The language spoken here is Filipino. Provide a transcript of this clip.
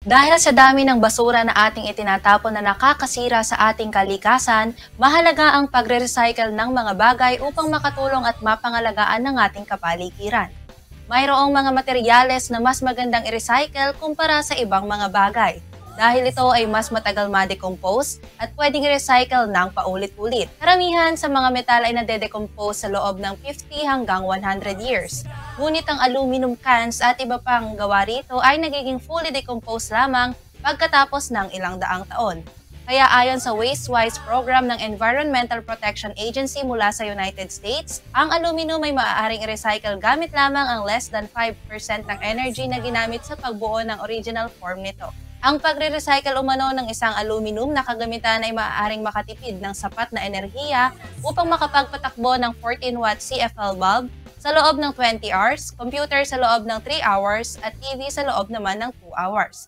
Dahil sa dami ng basura na ating itinatapon na nakakasira sa ating kalikasan, mahalaga ang pagre-recycle ng mga bagay upang makatulong at mapangalagaan ng ating kapaligiran. Mayroong mga materyales na mas magandang i-recycle kumpara sa ibang mga bagay. Dahil ito ay mas matagal ma-decompose at pwedeng i-recycle ng paulit-ulit. Karamihan sa mga metal ay nade-decompose sa loob ng 50 hanggang 100 years. Ngunit ang aluminum cans at iba pang gawa rito ay nagiging fully decomposed lamang pagkatapos ng ilang daang taon. Kaya ayon sa WasteWise program ng Environmental Protection Agency mula sa United States, ang aluminum ay maaaring i-recycle gamit lamang ang less than 5% ng energy na ginamit sa pagbuo ng original form nito. Ang pagre-recycle umano ng isang aluminum na kagamitan ay maaaring makatipid ng sapat na enerhiya upang makapagpatakbo ng 14-watt CFL bulb sa loob ng 20 hours, computer sa loob ng 3 hours, at TV sa loob naman ng 2 hours.